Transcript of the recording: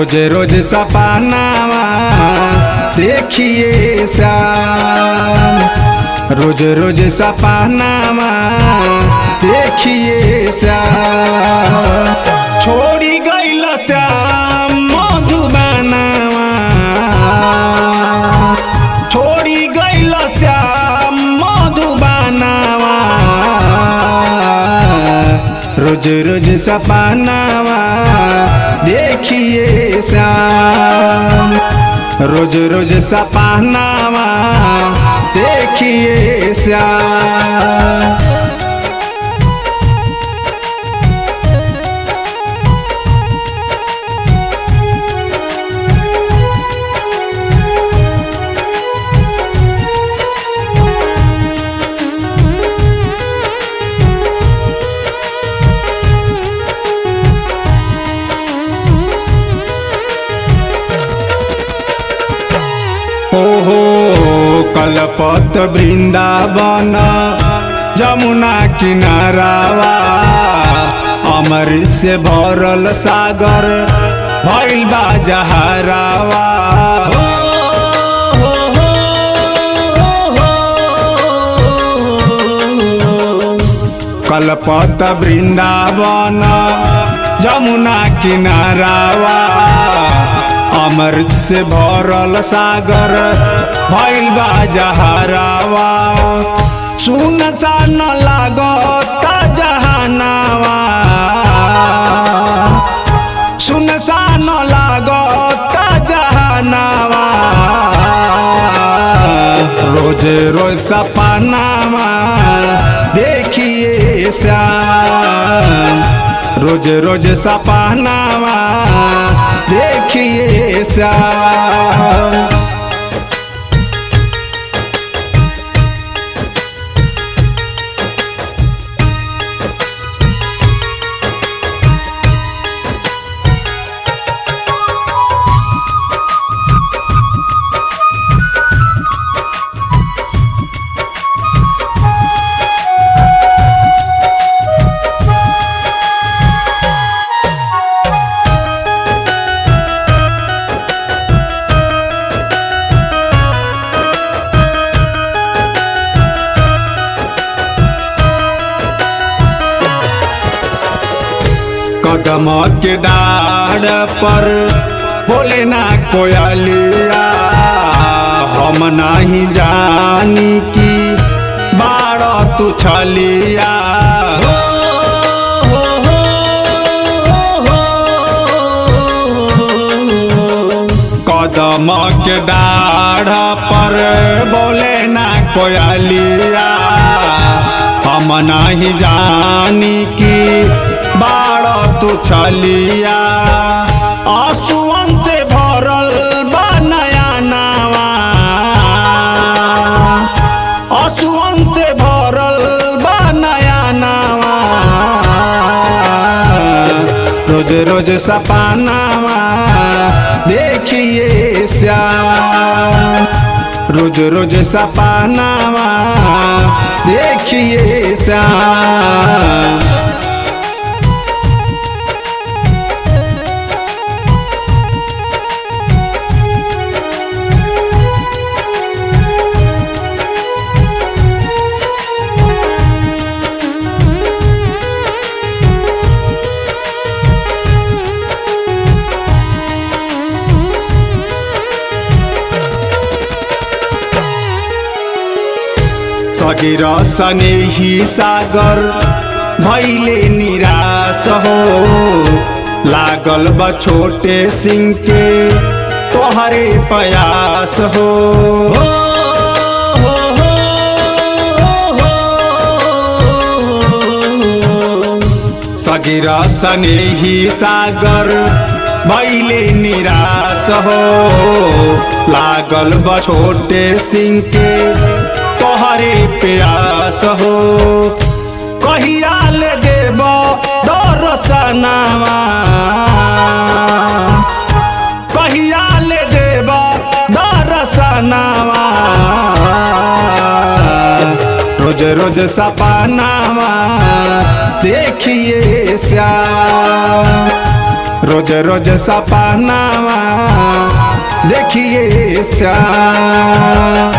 रोज रोज सपनावा देखिए श्याम, रोज रोज सपनावा देखिए श्याम। छोड़ी गइल श्याम मधुबनवा, छोड़ी गइल श्याम मधुबनवा। रोज रोज सपनावा देखिए श्याम, रोज रोज सपनावा देखिए श्याम। ओहो कलपत वृंदावन जमुना किनारावा, अमृत से भरल सागर भइल बा जहरावा। कलपत वृंदावन जमुना किनारावा, अमृत से भरल सागर भइल बा जहरावा। सुनसान लागता जहानावा, सुनसान लागता जहानावा। रोज रोज सपनावा देखिए श्याम, रोज रोज सपनावा देखिए श्याम। कदम के डाढ़ पर बोले ना कोयलिया, हम नहीं जानी कि बाड़ा तू छलिया। कदम के डाढ़ पर बोले ना कोयलिया, हम नहीं जानी कि बाड़ा तू छलिया। आंसुअन से भरल बा नयनवा, आंसुअन से भरल बा नयनवा। रोज रोज सपनावा देखिए श्याम, रोज रोज सपनावा देखिए श्याम। सगिर सनेही सागर भइले निराश हो, लागल बा छोटे सिंह के तोहरे प्रयास हो। सगिर सनेही सागर भइले निराश हो, लागल बा छोटे सिंह के तोहरे प्यास हो। कहिया ले देब दर्शनवा, कहिया ले देब दर्शनवा। रोज रोज सपनावा देखिए श्याम, रोज रोज सपनावा देखिए श्याम।